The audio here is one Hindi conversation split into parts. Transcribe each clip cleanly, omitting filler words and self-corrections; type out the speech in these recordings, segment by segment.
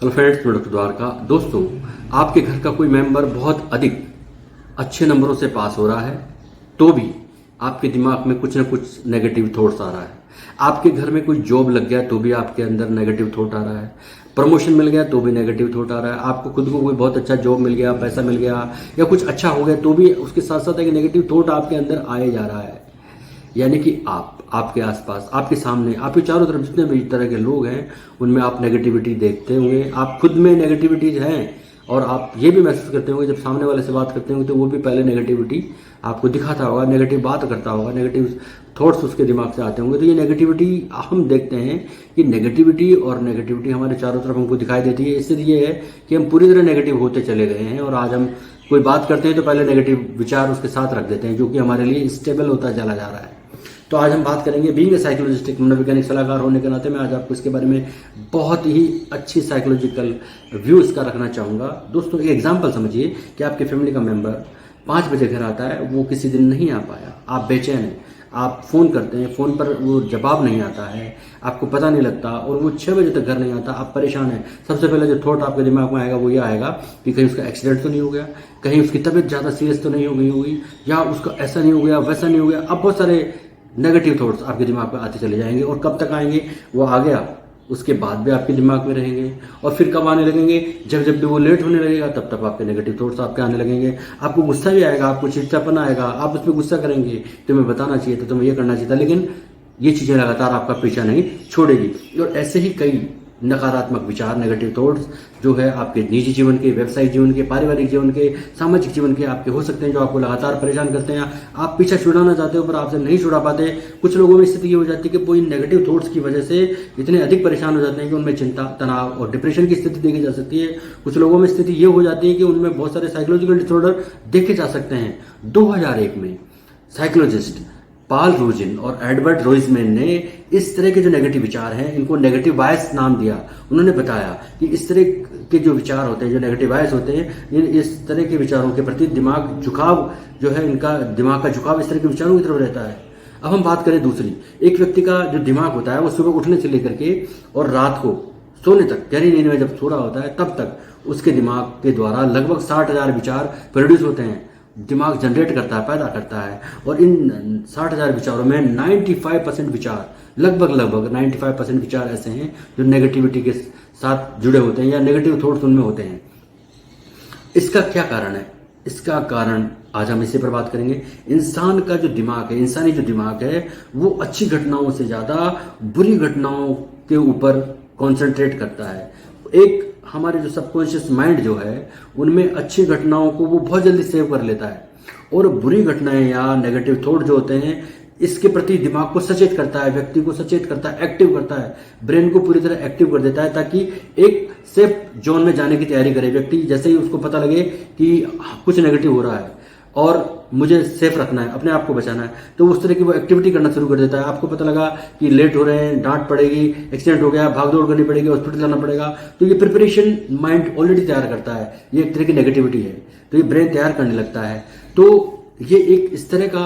Hello friends, product Dwarka. दोस्तों, आपके घर का कोई मेंबर बहुत अधिक अच्छे नंबरों से पास हो रहा है तो भी आपके दिमाग में कुछ ना कुछ नेगेटिव थॉट्स आ रहा है। आपके घर में कोई जॉब लग गया तो भी आपके अंदर नेगेटिव थॉट आ रहा है। प्रमोशन मिल गया तो भी नेगेटिव थॉट आ रहा है। आपको खुद को कोई बहुत अच्छा जॉब मिल गया, पैसा मिल गया या कुछ अच्छा हो गया तो भी उसके साथ साथ एक नेगेटिव थॉट आपके अंदर आए जा रहा है। यानी कि आपके आसपास, आपके सामने, आपके चारों तरफ जितने भी तरह के लोग हैं उनमें आप नेगेटिविटी देखते होंगे। आप खुद में नेगेटिविटीज हैं और आप ये भी महसूस करते होंगे जब सामने वाले से बात करते होंगे तो वो भी पहले नेगेटिविटी आपको दिखाता होगा, नेगेटिव बात करता होगा, नेगेटिव थॉट्स उसके दिमाग से आते होंगे। तो ये नेगेटिविटी हम देखते हैं कि नेगेटिविटी हमारे चारों तरफ हमको दिखाई देती है। इससे ये है कि हम पूरी तरह नेगेटिव होते चले गए हैं और आज हम कोई बात करते हैं तो पहले नेगेटिव विचार उसके साथ रख देते हैं, जो कि हमारे लिए स्टेबल होता चला जा रहा है। तो आज हम बात करेंगे बीइंग ए साइकोलॉजिस्ट, एक मनोवैज्ञानिक सलाहकार होने के नाते मैं आज आपको इसके बारे में बहुत ही अच्छी साइकोलॉजिकल व्यू इसका रखना चाहूँगा। दोस्तों, एक एग्जांपल समझिए कि आपके फैमिली का मेंबर 5 बजे घर आता है, वो किसी दिन नहीं आ पाया, आप बेचैन हैं, आप फ़ोन करते हैं, फ़ोन पर वो जवाब नहीं आता है, आपको पता नहीं लगता और वो 6 बजे तक घर नहीं आता, आप परेशान हैं। सबसे पहले जो थॉट आपके दिमाग में आएगा वो ये आएगा कि कहीं उसका एक्सीडेंट तो नहीं हो गया, कहीं उसकी तबीयत ज़्यादा सीरियस तो नहीं हो गई होगी, या उसका ऐसा नहीं हो गया, वैसा नहीं हो गया। अब बहुत सारे नेगेटिव थॉट्स आपके दिमाग में आते चले जाएंगे और कब तक आएंगे, वो आ गया उसके बाद भी आपके दिमाग में रहेंगे और फिर कब आने लगेंगे, जब भी वो लेट होने लगेगा तब तक आपके नेगेटिव थॉट्स आपके आने लगेंगे। आपको गुस्सा भी आएगा, आपको चिड़चिड़ापन आएगा, आप उस पर गुस्सा करेंगे, तुम्हें बताना चाहिए था, तुम्हें ये करना चाहिए था, लेकिन ये चीज़ें लगातार आपका पीछा नहीं छोड़ेगी। और ऐसे ही कई नकारात्मक विचार, नेगेटिव थॉट्स जो है आपके निजी जीवन के, व्यवसायिक जीवन के, पारिवारिक जीवन के, सामाजिक जीवन के आपके हो सकते हैं, जो आपको लगातार परेशान करते हैं। आप पीछा छुड़ाना चाहते हो पर आपसे नहीं छुड़ा पाते। कुछ लोगों में स्थिति ये हो जाती है कि वो इन नेगेटिव थॉट्स की वजह से इतने अधिक परेशान हो जाते हैं कि उनमें चिंता, तनाव और डिप्रेशन की स्थिति देखी जा सकती है। कुछ लोगों में स्थिति ये हो जाती है कि उनमें बहुत सारे साइकोलॉजिकल डिसऑर्डर देखे जा सकते हैं। 2001 में साइकोलॉजिस्ट पॉल रोजिन और एडवर्ड रोइजमैन ने इस तरह के जो नेगेटिव विचार हैं इनको नेगेटिव बायस नाम दिया। उन्होंने बताया कि इस तरह के जो विचार होते हैं, जो नेगेटिव बायस होते हैं, इस तरह के विचारों के प्रति दिमाग झुकाव जो है, इनका दिमाग का झुकाव इस तरह के विचारों की तरफ रहता है। अब हम बात करें दूसरी, एक व्यक्ति का जो दिमाग होता है वो सुबह उठने से लेकर के और रात को सोने तक, गहरी नींद में जब सो रहा होता है तब तक उसके दिमाग के द्वारा लगभग 60,000 विचार प्रोड्यूस होते हैं, दिमाग जनरेट करता है, पैदा करता है। और इन 60,000 विचारों में 95% विचार, लगभग 95% विचार ऐसे हैं जो नेगेटिविटी के साथ जुड़े होते हैं या नेगेटिव थॉट्स उनमें होते हैं। इसका क्या कारण है? इसका कारण आज हम इसी पर बात करेंगे। इंसान का जो दिमाग है, इंसानी जो दिमाग है, वो अच्छी घटनाओं से ज़्यादा बुरी घटनाओं के ऊपर कॉन्सेंट्रेट करता है। एक हमारे जो सबकॉन्शियस माइंड जो है उनमें अच्छी घटनाओं को वो बहुत जल्दी सेव कर लेता है और बुरी घटनाएं या नेगेटिव थॉट जो होते हैं इसके प्रति दिमाग को सचेत करता है, व्यक्ति को सचेत करता है, एक्टिव करता है, ब्रेन को पूरी तरह एक्टिव कर देता है ताकि एक सेफ जोन में जाने की तैयारी करे व्यक्ति। जैसे ही उसको पता लगे कि कुछ नेगेटिव हो रहा है और मुझे सेफ रखना है, अपने आप को बचाना है, तो उस तरह की वो एक्टिविटी करना शुरू कर देता है। आपको पता लगा कि लेट हो रहे हैं, डांट पड़ेगी, एक्सीडेंट हो गया, भागदौड़ करनी पड़ेगी, हॉस्पिटल जाना पड़ेगा, तो ये प्रिपरेशन माइंड ऑलरेडी तैयार करता है। ये एक तरह की नेगेटिविटी है, तो ये ब्रेन तैयार करने लगता है। तो ये एक इस तरह का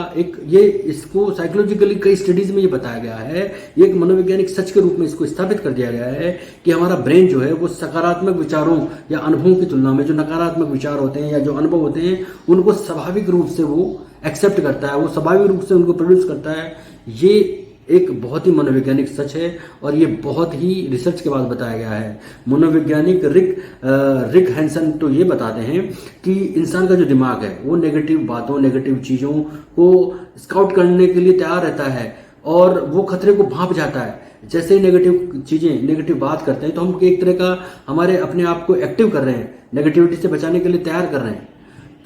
इसको साइकोलॉजिकली कई स्टडीज में ये बताया गया है, ये एक मनोवैज्ञानिक सच के रूप में इसको स्थापित कर दिया गया है कि हमारा ब्रेन जो है वो सकारात्मक विचारों या अनुभवों की तुलना में जो नकारात्मक विचार होते हैं या जो अनुभव होते हैं उनको स्वाभाविक रूप से वो एक्सेप्ट करता है, वो स्वाभाविक रूप से उनको प्रोड्यूस करता है। ये एक बहुत ही मनोवैज्ञानिक सच है और ये बहुत ही रिसर्च के बाद बताया गया है। मनोवैज्ञानिक रिक हैंसन तो ये बताते हैं कि इंसान का जो दिमाग है वो नेगेटिव बातों, नेगेटिव चीज़ों को स्काउट करने के लिए तैयार रहता है और वो खतरे को भांप जाता है। जैसे ही नेगेटिव चीज़ें, नेगेटिव बात करते हैं तो हम एक तरह का हमारे अपने आप को एक्टिव कर रहे हैं, नेगेटिविटी से बचाने के लिए तैयार कर रहे हैं।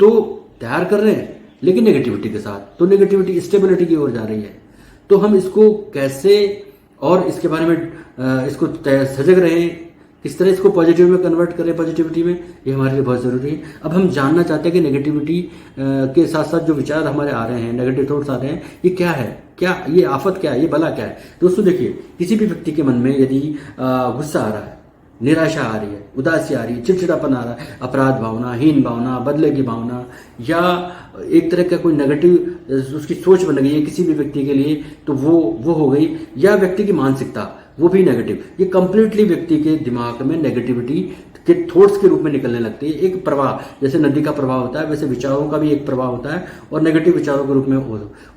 तो तैयार कर रहे हैं लेकिन नेगेटिविटी के साथ, तो नेगेटिविटी स्टेबिलिटी की ओर जा रही है। तो हम इसको कैसे और इसके बारे में इसको सजग रहें, किस तरह इसको पॉजिटिव में कन्वर्ट करें, पॉजिटिविटी में, ये हमारे लिए बहुत ज़रूरी है। अब हम जानना चाहते हैं कि नेगेटिविटी के साथ साथ जो विचार हमारे आ रहे हैं, नेगेटिव थॉट्स आ रहे हैं, ये क्या है, क्या ये आफत क्या है, ये बला क्या है। दोस्तों देखिए, किसी भी व्यक्ति के मन में यदि गुस्सा आ रहा है, निराशा आ रही है, उदासी आ रही है, चिड़चिड़ापन आ रहा है, अपराध भावना, हीन भावना, बदले की भावना या एक तरह का कोई नेगेटिव उसकी सोच बन गई है किसी भी व्यक्ति के लिए, तो वो हो गई। या व्यक्ति की मानसिकता वो भी नेगेटिव। ये कंप्लीटली व्यक्ति के दिमाग में नेगेटिविटी के थॉट्स के रूप में निकलने लगती है। एक प्रवाह, जैसे नदी का प्रवाह होता है वैसे विचारों का भी एक प्रवाह होता है और नेगेटिव विचारों के रूप में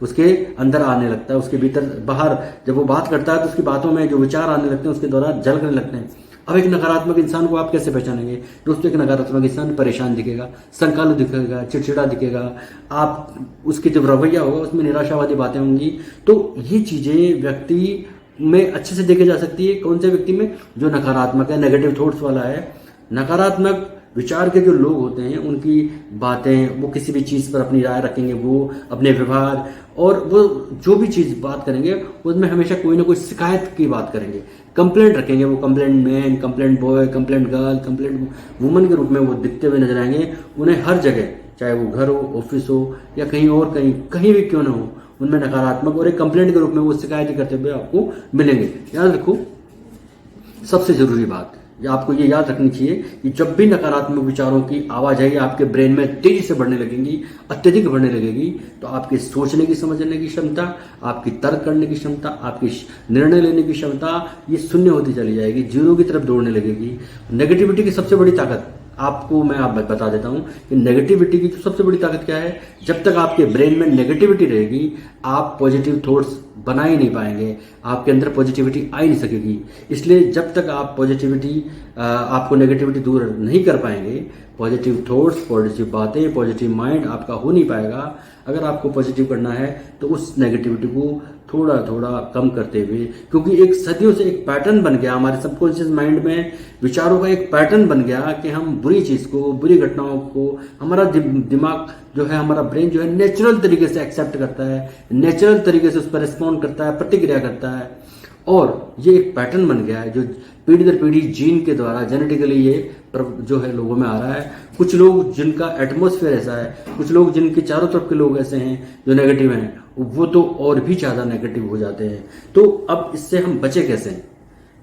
उसके अंदर आने लगता है, उसके भीतर बाहर जब वो बात करता है तो उसकी बातों में जो विचार आने लगते हैं उसके द्वारा झलकने लगते हैं। अब एक नकारात्मक इंसान को आप कैसे पहचानेंगे? दोस्तों, एक नकारात्मक इंसान परेशान दिखेगा, संकालु दिखेगा, चिड़चिड़ा दिखेगा, आप उसकी जो रवैया होगा उसमें निराशावादी बातें होंगी। तो ये चीजें व्यक्ति में अच्छे से देखी जा सकती है। कौन से व्यक्ति में? जो नकारात्मक है, नेगेटिव थॉट्स वाला है। नकारात्मक विचार के जो लोग होते हैं उनकी बातें, वो किसी भी चीज़ पर अपनी राय रखेंगे, वो अपने व्यवहार और वो जो भी चीज़ बात करेंगे उसमें हमेशा कोई ना कोई शिकायत की बात करेंगे, कंप्लेंट रखेंगे। वो complaint man, complaint boy, complaint girl, complaint woman के रूप में वो दिखते हुए नजर आएंगे। उन्हें हर जगह, चाहे वो घर हो, ऑफिस हो या कहीं और कहीं भी क्यों ना हो, उनमें नकारात्मक और एक कंप्लेंट के रूप में वो शिकायत करते हुए आपको मिलेंगे। याद रखो, सबसे जरूरी बात आपको ये याद रखनी चाहिए कि जब भी नकारात्मक विचारों की आवाज आएगी आपके ब्रेन में तेजी से बढ़ने लगेंगी, अत्यधिक बढ़ने लगेगी, तो आपकी सोचने की, समझने की क्षमता, आपकी तर्क करने की क्षमता, आपकी निर्णय लेने की क्षमता ये शून्य होती चली जाएगी, जीरो की तरफ दौड़ने लगेगी। नेगेटिविटी की सबसे बड़ी ताकत आपको मैं आप बता देता हूं कि नेगेटिविटी की सबसे बड़ी ताकत क्या है? जब तक आपके ब्रेन में नेगेटिविटी रहेगी आप पॉजिटिव थॉट्स बना ही नहीं पाएंगे, आपके अंदर पॉजिटिविटी आ ही नहीं सकेगी। इसलिए जब तक आप आपको नेगेटिविटी दूर नहीं कर पाएंगे, पॉजिटिव थॉट्स, पॉजिटिव बातें, पॉजिटिव माइंड आपका हो नहीं पाएगा। अगर आपको पॉजिटिव करना है तो उस नेगेटिविटी को थोड़ा थोड़ा कम करते हुए, क्योंकि एक सदियों से एक पैटर्न बन गया हमारे सबकॉन्शियस माइंड में, विचारों का एक पैटर्न बन गया कि हम बुरी चीज को, बुरी घटनाओं को, हमारा दिमाग जो है, हमारा ब्रेन जो है नेचुरल तरीके से एक्सेप्ट करता है, नेचुरल तरीके से उस पर रिस्पॉन्ड करता है, प्रतिक्रिया करता है। और ये एक पैटर्न बन गया है जो पीढ़ी दर पीढ़ी जीन के द्वारा जेनेटिकली ये जो है लोगों में आ रहा है। कुछ लोग जिनका एटमॉस्फेयर ऐसा है, कुछ लोग जिनके चारों तरफ के लोग ऐसे हैं जो नेगेटिव हैं, वो तो और भी ज्यादा नेगेटिव हो जाते हैं। तो अब इससे हम बचे कैसे?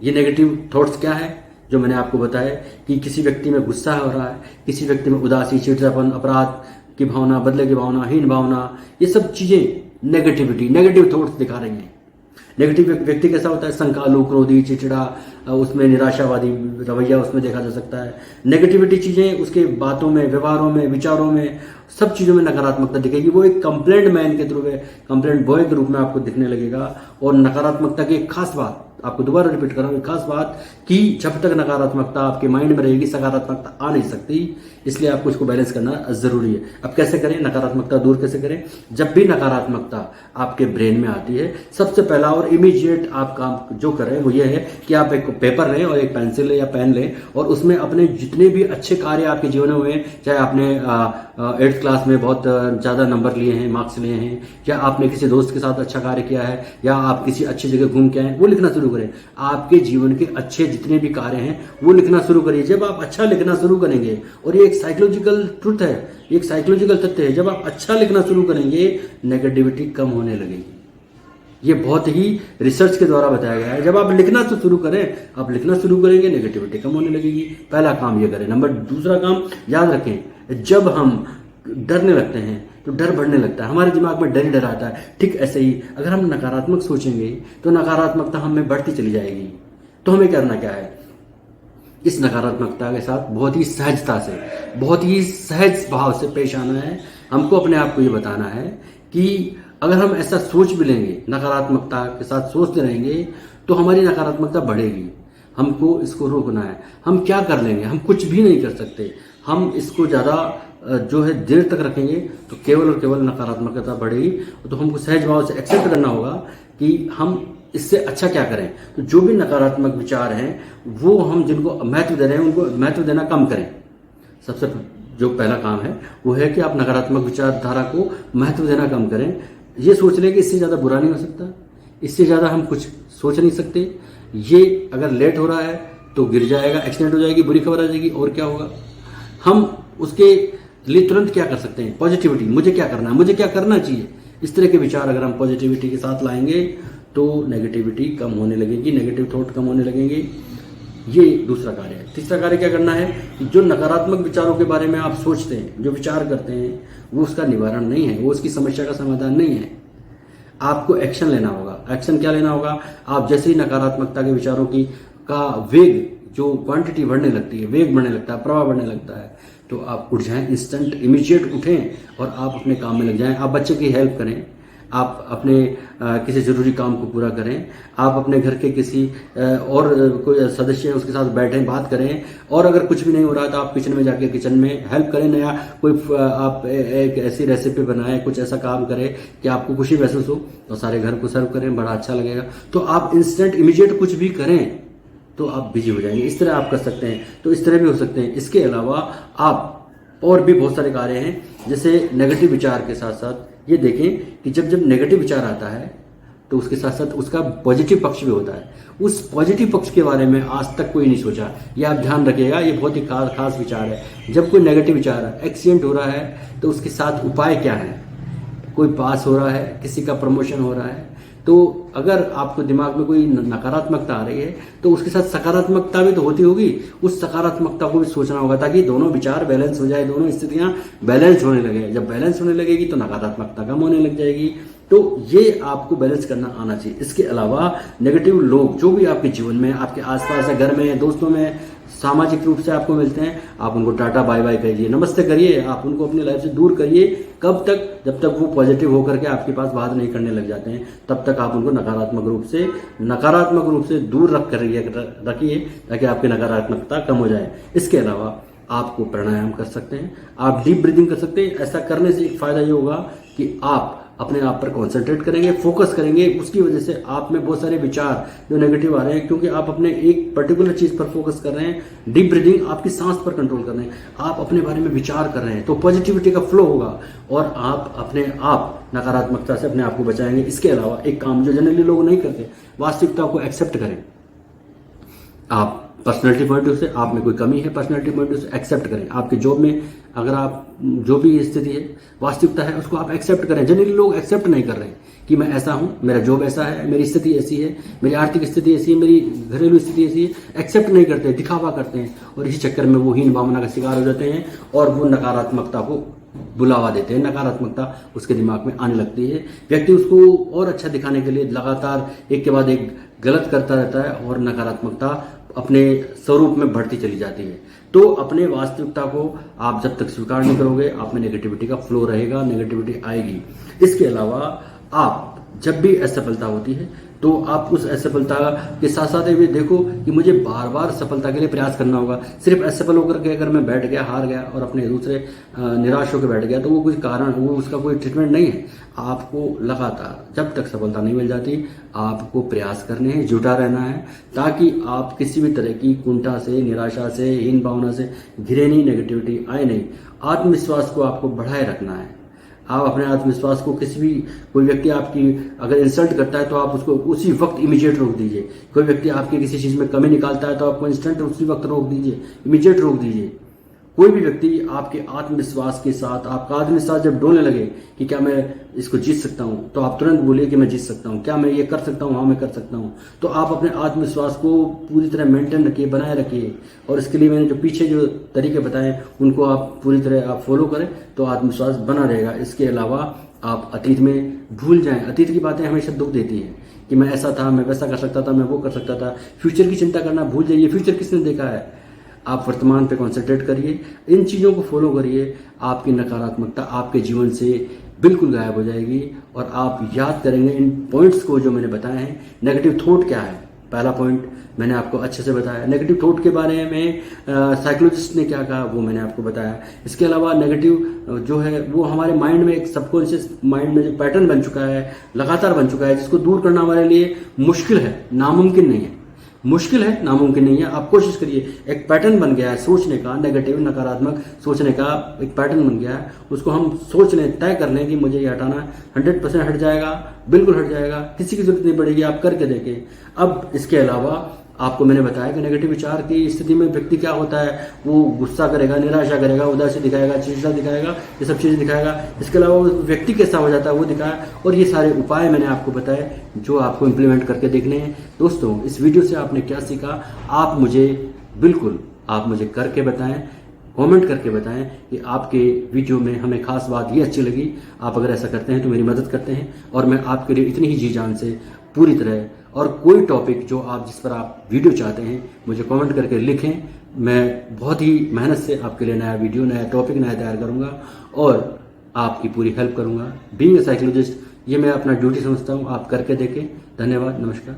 ये नेगेटिव थॉट्स क्या है जो मैंने आपको बताया कि किसी व्यक्ति में गुस्सा हो रहा है, किसी व्यक्ति में उदासी, चिड़चिड़ापन, अपराध की भावना, बदले की भावना, हीन भावना, ये सब चीजें नेगेटिव थॉट्स दिखा रही हैं। नेगेटिव व्यक्ति कैसा होता है? संकालु, क्रोधी, चिड़चिड़ा, उसमें निराशावादी रवैया उसमें देखा जा सकता है। नेगेटिविटी चीजें उसके बातों में, व्यवहारों में, विचारों में, सब चीजों में नकारात्मकता दिखेगी। वो एक कंप्लेंट मैन के थ्रू, कंप्लेंट बॉय के रूप में आपको दिखने लगेगा। और नकारात्मकता की एक खास बात आपको दोबारा रिपीट कर रहा हूं, खास बात कि जब तक नकारात्मकता आपके माइंड में रहेगी सकारात्मकता आ नहीं सकती। इसलिए आपको इसको बैलेंस करना जरूरी है। अब कैसे करें? नकारात्मकता दूर कैसे करें? जब भी नकारात्मकता आपके ब्रेन में आती है, सबसे पहला और इमीडिएट आप काम जो करें वो ये है कि आप एक पेपर लें और एक पेंसिल लें या पेन लें और उसमें अपने जितने भी अच्छे कार्य आपके जीवन में हुए, चाहे आपने 8th क्लास में बहुत ज्यादा नंबर लिए हैं, मार्क्स लिए हैं, या आपने किसी दोस्त के साथ अच्छा कार्य किया है, या आप किसी अच्छी जगह घूम के आए, वो लिखना शुरू करें। आपके जीवन के अच्छे जितने भी कार्य हैं वो लिखना शुरू करिए। जब आप अच्छा लिखना शुरू करेंगे, और ये एक साइकोलॉजिकल ट्रुथ है, एक साइकोलॉजिकल तथ्य है, जब आप अच्छा लिखना शुरू करेंगे नेगेटिविटी कम होने लगेगी। ये बहुत ही रिसर्च के द्वारा बताया गया है। जब आप लिखना तो शुरू करें, आप लिखना शुरू करेंगे नेगेटिविटी कम होने लगेगी। पहला काम ये करें। दूसरा काम याद रखें, जब हम डरने लगते हैं तो डर बढ़ने लगता है, हमारे दिमाग में डर ही डर आता है। ठीक ऐसे ही अगर हम नकारात्मक सोचेंगे तो नकारात्मकता हमें बढ़ती चली जाएगी। तो हमें करना क्या है? इस नकारात्मकता के साथ बहुत ही सहजता से, बहुत ही सहज भाव से पेश आना है। हमको अपने आप को ये बताना है कि अगर हम ऐसा सोच भी लेंगे, नकारात्मकता के साथ सोचते रहेंगे, तो हमारी नकारात्मकता बढ़ेगी। हमको इसको रोकना है। हम क्या कर लेंगे? हम कुछ भी नहीं कर सकते। हम इसको ज्यादा जो है देर तक रखेंगे तो केवल और केवल नकारात्मकता बढ़ेगी। तो हमको सहज भाव से एक्सेप्ट करना होगा कि हम इससे अच्छा क्या करें। तो जो भी नकारात्मक विचार हैं वो हम जिनको महत्व दे रहे हैं उनको महत्व देना कम करें। सबसे जो पहला काम है वो है कि आप नकारात्मक विचारधारा को महत्व देना कम करें। ये सोच लें कि इससे ज्यादा बुरा नहीं हो सकता, इससे ज्यादा हम कुछ सोच नहीं सकते, ये अगर लेट हो रहा है तो गिर जाएगा, एक्सीडेंट हो जाएगी, बुरी खबर आ जाएगी, और क्या होगा। हम उसके लिए तुरंत क्या कर सकते हैं? पॉजिटिविटी, मुझे क्या करना है, मुझे क्या करना चाहिए, इस तरह के विचार अगर हम पॉजिटिविटी के साथ लाएंगे तो नेगेटिविटी कम होने लगेगी, नेगेटिव थॉट कम होने लगेंगे। ये दूसरा कार्य है। तीसरा कार्य क्या करना है कि जो नकारात्मक विचारों के बारे में आप सोचते हैं, जो विचार करते हैं, वो उसका निवारण नहीं है, वो उसकी समस्या का समाधान नहीं है। आपको एक्शन लेना होगा। होगा। एक्शन क्या लेना होगा? आप जैसे ही नकारात्मकता के विचारों की का वेग, जो क्वांटिटी बढ़ने लगती है, वेग बढ़ने लगता है, प्रभाव बढ़ने लगता है, तो आप उठ जाएं, इंस्टेंट इमीडिएट उठें और आप अपने काम में लग जाएं। आप बच्चे की हेल्प करें, आप अपने किसी ज़रूरी काम को पूरा करें, आप अपने घर के किसी और कोई सदस्य है उसके साथ बैठें, बात करें। और अगर कुछ भी नहीं हो रहा तो आप किचन में जाके किचन में हेल्प करें, नया कोई आप एक ऐसी रेसिपी बनाएं, कुछ ऐसा काम करें कि आपको खुशी महसूस हो, तो सारे घर को सर्व करें, बड़ा अच्छा लगेगा। तो आप इंस्टेंट इमीडिएट कुछ भी करें तो आप बिजी हो जाएंगे। इस तरह आप कर सकते हैं, तो इस तरह भी हो सकते हैं। इसके अलावा आप और भी बहुत सारे कार्य हैं, जैसे नेगेटिव विचार के साथ साथ ये देखें कि जब जब नेगेटिव विचार आता है तो उसके साथ साथ उसका पॉजिटिव पक्ष भी होता है। उस पॉजिटिव पक्ष के बारे में आज तक कोई नहीं सोचा, ये आप ध्यान रखिएगा, ये बहुत ही खास विचार है। जब कोई नेगेटिव विचार, एक्सीडेंट हो रहा है, तो उसके साथ उपाय क्या है? कोई पास हो रहा है, किसी का प्रमोशन हो रहा है, तो अगर आपको दिमाग में कोई नकारात्मकता आ रही है तो उसके साथ सकारात्मकता भी तो होती होगी, उस सकारात्मकता को भी सोचना होगा ताकि दोनों विचार बैलेंस हो जाए, दोनों स्थितियां बैलेंस होने लगे। जब बैलेंस होने लगेगी तो नकारात्मकता कम होने लग जाएगी। तो ये आपको बैलेंस करना आना चाहिए। इसके अलावा नेगेटिव लोग जो भी आपके जीवन में, आपके आसपास है, घर में, दोस्तों में, सामाजिक रूप से आपको मिलते हैं, आप उनको टाटा बाय बाय करिए, नमस्ते करिए, आप उनको अपनी लाइफ से दूर करिए। कब तक? जब तक वो पॉजिटिव होकर के आपके पास बात नहीं करने लग जाते हैं, तब तक आप उनको नकारात्मक रूप से दूर रखिए ताकि आपकी नकारात्मकता कम हो जाए। इसके अलावा आपको प्राणायाम कर सकते हैं, आप डीप ब्रीदिंग कर सकते हैं। ऐसा करने से एक फायदा ये होगा कि आप अपने आप पर कंसंट्रेट करेंगे, फोकस करेंगे। उसकी वजह से आप में बहुत सारे विचार जो नेगेटिव आ रहे हैं, क्योंकि आप अपने एक पर्टिकुलर चीज पर फोकस कर रहे हैं। डीप ब्रीदिंग, आपकी सांस पर कंट्रोल कर रहे हैं, आप अपने बारे में विचार कर रहे हैं, तो पॉजिटिविटी का फ्लो होगा और आप अपने आप नकारात्मकता से अपने आप को बचाएंगे। इसके अलावा एक काम जो जनरली लोग नहीं करते, वास्तविकता को एक्सेप्ट करें। आप पर्सनैलिटी पॉइंट ऑफ से आप में कोई कमी है, पर्सनैलिटी पॉइंट ऑफ से एक्सेप्ट करें। आपके जॉब में अगर आप जो भी स्थिति है, वास्तविकता है, उसको आप एक्सेप्ट करें। जनरली लोग एक्सेप्ट नहीं कर रहे हैं कि मैं ऐसा हूं, मेरा जॉब ऐसा है, मेरी स्थिति ऐसी है, मेरी आर्थिक स्थिति ऐसी है, मेरी घरेलू स्थिति ऐसी है। एक्सेप्ट नहीं करते, दिखावा करते हैं और इसी चक्कर में वो हीन भावना का शिकार हो जाते हैं और वो नकारात्मकता को बुलावा देते हैं। नकारात्मकता उसके दिमाग में आने लगती है। व्यक्ति उसको और अच्छा दिखाने के लिए लगातार एक के बाद एक गलत करता रहता है और नकारात्मकता अपने स्वरूप में बढ़ती चली जाती है। तो अपने वास्तविकता को आप जब तक स्वीकार नहीं करोगे, आप में नेगेटिविटी का फ्लो रहेगा, नेगेटिविटी आएगी। इसके अलावा आप जब भी असफलता होती है तो आप उस असफलता के साथ साथ ये भी देखो कि मुझे बार बार सफलता के लिए प्रयास करना होगा। सिर्फ असफल होकर के अगर मैं बैठ गया, हार गया और अपने दूसरे निराश होकर बैठ गया, तो वो कुछ कारण, वो उसका कोई ट्रीटमेंट नहीं है। आपको लगातार जब तक सफलता नहीं मिल जाती, आपको प्रयास करने हैं, जुटा रहना है, ताकि आप किसी भी तरह की कुंठा से, निराशा से, हीन भावना से घिरे नहीं, नेगेटिविटी आए नहीं। आत्मविश्वास को आपको बढ़ाए रखना है। आप अपने आत्मविश्वास को, कोई व्यक्ति आपकी अगर इंसल्ट करता है तो आप उसको उसी वक्त इमीडिएट रोक दीजिए। कोई व्यक्ति आपकी किसी चीज में कमी निकालता है तो आपको इंस्टेंट उसी वक्त रोक दीजिए, इमीडिएट रोक दीजिए। कोई भी व्यक्ति आपके आत्मविश्वास के साथ, आपका आत्मविश्वास जब डोलने लगे कि क्या मैं इसको जीत सकता हूं, तो आप तुरंत बोलिए कि मैं जीत सकता हूं। क्या मैं ये कर सकता हूं? हाँ, मैं कर सकता हूं। तो आप अपने आत्मविश्वास को पूरी तरह मेंटेन रखिए, बनाए रखिए। और इसके लिए मैंने जो पीछे जो तरीके बताए उनको आप पूरी तरह आप फॉलो करें तो आत्मविश्वास बना रहेगा। इसके अलावा आप अतीत में भूल जाएं। अतीत की बातें हमेशा दुख देती हैं कि मैं ऐसा था, मैं वैसा कर सकता था, मैं वो कर सकता था। फ्यूचर की चिंता करना भूल जाइए। फ्यूचर किसने देखा है? आप वर्तमान पे कंसंट्रेट करिए, इन चीज़ों को फॉलो करिए। आपकी नकारात्मकता आपके जीवन से बिल्कुल गायब हो जाएगी और आप याद करेंगे इन पॉइंट्स को जो मैंने बताए हैं। नेगेटिव थॉट क्या है? पहला पॉइंट मैंने आपको अच्छे से बताया। नेगेटिव थॉट के बारे में साइकोलॉजिस्ट ने क्या कहा वो मैंने आपको बताया। इसके अलावा नेगेटिव जो है वो हमारे माइंड में, एक सबकॉन्शियस माइंड में जो पैटर्न बन चुका है, लगातार बन चुका है, जिसको दूर करना हमारे लिए मुश्किल है, नामुमकिन नहीं है। मुश्किल है, नामुमकिन नहीं है। आप कोशिश करिए। एक पैटर्न बन गया है सोचने का, नेगेटिव, नकारात्मक सोचने का एक पैटर्न बन गया है। उसको हम सोच लें, तय कर लें कि मुझे ये हटाना है। 100% हट जाएगा, बिल्कुल हट जाएगा, किसी की जरूरत नहीं पड़ेगी, आप करके देखें। अब इसके अलावा आपको मैंने बताया कि नेगेटिव विचार की स्थिति में व्यक्ति क्या होता है, वो गुस्सा करेगा, निराशा करेगा, उदासी दिखाएगा, चिंता दिखाएगा, ये सब चीजें दिखाएगा। इसके अलावा व्यक्ति कैसा हो जाता है वो दिखाया। और ये सारे उपाय मैंने आपको बताए जो आपको इम्प्लीमेंट करके देखने हैं। दोस्तों, इस वीडियो से आपने क्या सीखा, आप मुझे करके बताएं, कमेंट करके बताएं कि आपके वीडियो में हमें खास बात ये अच्छी लगी। आप अगर ऐसा करते हैं तो मेरी मदद करते हैं और मैं आपके लिए इतनी ही जी जान से पूरी तरह। और कोई टॉपिक जो आप जिस पर आप वीडियो चाहते हैं मुझे कमेंट करके लिखें, मैं बहुत ही मेहनत से आपके लिए नया वीडियो, नया टॉपिक नया तैयार करूंगा और आपकी पूरी हेल्प करूंगा। बीइंग ए साइकोलॉजिस्ट, ये मैं अपना ड्यूटी समझता हूँ, आप करके देखें। धन्यवाद, नमस्कार।